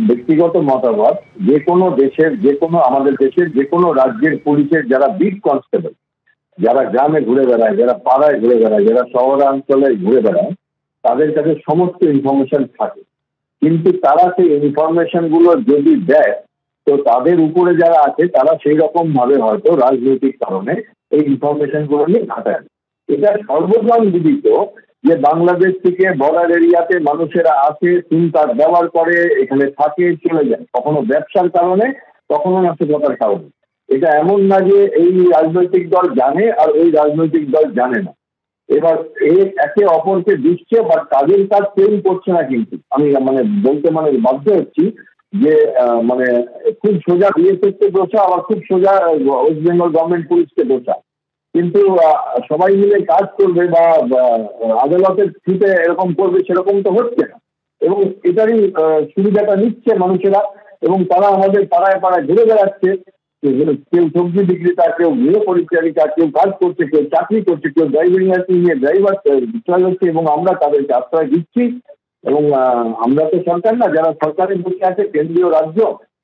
ব্যক্তিগত মতামত, যে কোনো দেশের, যে কোনো আমাদের দেশের যে কোনো রাজ্যের পুলিশের যারা বিট কনস্টেবল, যারা গ্রামে ঘুরে বেড়ায়, যারা পাড়ায় ঘুরে বেড়ায়, যারা শহরাঞ্চলে ঘুরে বেড়ায়, তাদের কাছে সমস্ত ইনফরমেশন থাকে। কিন্তু তারা সেই ইনফরমেশন গুলো যদি দেয়, তো তাদের উপরে যারা আছে তারা সেই রকম ভাবে হয়তো রাজনৈতিক কারণে এই ইনফরমেশন গুলো নিয়ে ঘাটায়। এটা সর্বজন বিদিত যে বাংলাদেশ থেকে বর্ডার এরিয়াতে মানুষেরা আসে, সিম কার্ড ব্যবহার করে, এখানে থাকে, চলে যায়, কখনো ব্যবসার কারণে, কখনো নাশকতার কারণে। এটা এমন না যে এই রাজনৈতিক দল জানে আর ওই রাজনৈতিক দল জানে না। এবার একে অপরকে দিচ্ছে, বাট তাদের কাজ কেউ করছে না। কিন্তু আমি বলতে বাধ্য হচ্ছি যে খুব সোজা বিএসএফকে দোষা, আবার খুব সোজা ওয়েস্ট বেঙ্গল গভর্নমেন্ট পুলিশকে দোষা। কিন্তু সবাই মিলে কাজ করবে বা আদালতের থ্রুতে এরকম করবে, সেরকম তো হচ্ছে না। এবং এটারই সুবিধাটা নিচ্ছে মানুষেরা, এবং তারা আমাদের পাড়ায় পাড়ায় ঘুরে বেড়াচ্ছে। কেউ সবজি বিক্রেতা, কেউ গৃহ পরিচারিকা, কেউ কাজ করছে, কেউ চাকরি করছে, কেউ ড্রাইভিং লাইসেন্স নিয়ে ড্রাইভার চালাচ্ছে, এবং আমরা তাদেরকে আশ্রয় দিচ্ছি। এবং আমরা তো সরকার না, যারা সরকারের বসে আছে কেন্দ্রীয় রাজ্য,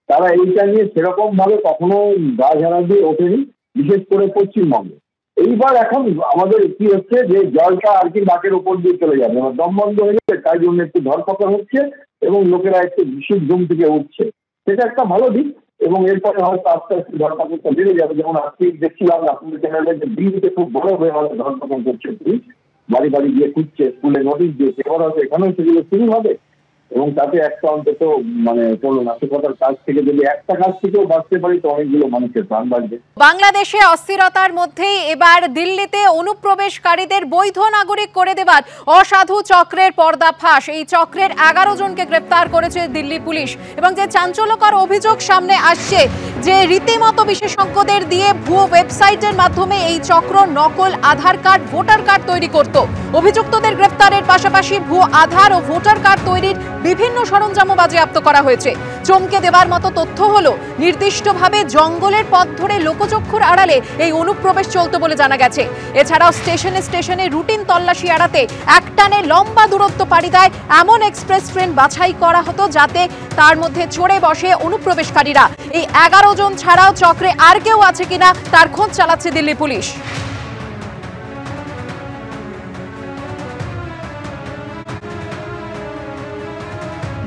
তারা এইটা নিয়ে সেরকম ভাবে কখনো গা ঝাড়া দিয়ে ওঠেনি, বিশেষ করে পশ্চিমবঙ্গে। এইবার এখন আমাদের কি হচ্ছে যে জলটা আর কি বাঁকের উপর দিয়ে চলে যাবে, দম বন্ধ হয়ে যাবে, তাই জন্য একটু ধরপকড় হচ্ছে এবং লোকেরা একটু বিশেষ ঘুম থেকে উঠছে। সেটা একটা ভালো দিক, এবং এরপরে হয়তো আস্তে আস্তে ধরপকড়টা বেড়ে যাবে। যেমন আজকে দেখছিলাম আপনাদের চ্যানেলে যে দিল্লিতে খুব বড় হয়ে হয়তো ধরপকড় করছে, পুলিশ বাড়ি বাড়ি গিয়ে খুঁজছে, স্কুলে নোটিশ দিয়েছে, এবার হয়তো এখানেও সেগুলো শুরু হবে। এবং তাতে একটা অন্তত কোনো নাশকতার কাজ থেকে যদি একটা কাজ থেকেও বাঁচতে পারি, তো অনেকগুলো মানুষের প্রাণ বাঁচবে। বাংলাদেশে অস্থিরতার মধ্যেই এবার দিল্লিতে অনুপ্রবেশকারীদের বৈধ নাগরিক করে দেবার অসাধু চক্রের পর্দাফাঁস। এই চক্রের 11 জনকে গ্রেফতার করেছে দিল্লি পুলিশ। এবং যে চাঞ্চল্যকর অভিযোগ সামনে আসছে যে রীতিমতো বিশেষজ্ঞদের দিয়ে ভুয়ো ওয়েবসাইটের মাধ্যমে এই চক্র নকল আধার কার্ড, ভোটার কার্ড তৈরি করত। অভিযুক্তদের গ্রেফতারের পাশাপাশি ভুয়ো আধার ও ভোটার কার্ড তৈরির বিভিন্ন সরঞ্জামও বাজেয়াপ্ত করা হয়েছে। চমকে দেবার মতো তথ্য হলো, নির্দিষ্টভাবে জঙ্গলের পথ ধরে লোকচক্ষুর আড়ালে এই অনুপ্রবেশ চলত বলে জানা গেছে। এছাড়াও স্টেশনে স্টেশনে রুটিন তল্লাশি এড়াতে একটানে লম্বা দূরত্ব পাড়ি দেয় এমন এক্সপ্রেস ট্রেন বাছাই করা হতো, যাতে তার মধ্যে চড়ে বসে অনুপ্রবেশকারীরা। এই 11 জন ছাড়াও চক্রে আর কেউ আছে কিনা তার খোঁজ চালাচ্ছে দিল্লি পুলিশ।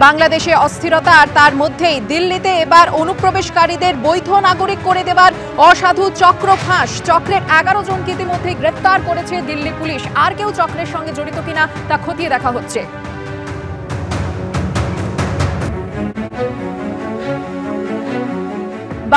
বাংলাদেশে অস্থিরতা, আর তার মধ্যেই দিল্লিতে এবার অনুপ্রবেশকারীদের বৈধ নাগরিক করে দেবার অসাধু চক্র ফাঁস। চক্রের 11 জনকে ইতিমধ্যে গ্রেফতার করেছে দিল্লি পুলিশ। আর কেউ চক্রের সঙ্গে জড়িত কিনা তা খতিয়ে দেখা হচ্ছে।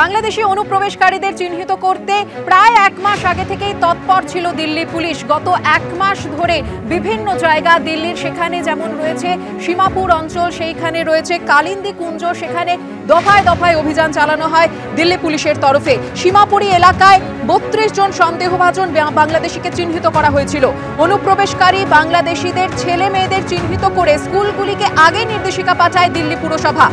বাংলাদেশি অনুপ্রবেশকারীদের চিহ্নিত করতে প্রায় 1 মাস আগে থেকেই তৎপর ছিল দিল্লি পুলিশ। গত 1 মাস ধরে বিভিন্ন জায়গা দিল্লির, সেখানে যেমন রয়েছে সীমাপুর অঞ্চল, সেইখানে রয়েছে কালিন্দী কুঞ্জ, সেখানে দফায় দফায় অভিযান চালানো হয় দিল্লি পুলিশের তরফে। সীমাপুরী এলাকায় 32 জন সন্দেহভাজন বাংলাদেশিকে চিহ্নিত করা হয়েছিল। অনুপ্রবেশকারী বাংলাদেশিদের ছেলে মেয়েদের চিহ্নিত করে স্কুলগুলিকে আগে নির্দেশিকা পাঠায় দিল্লি পুরসভা।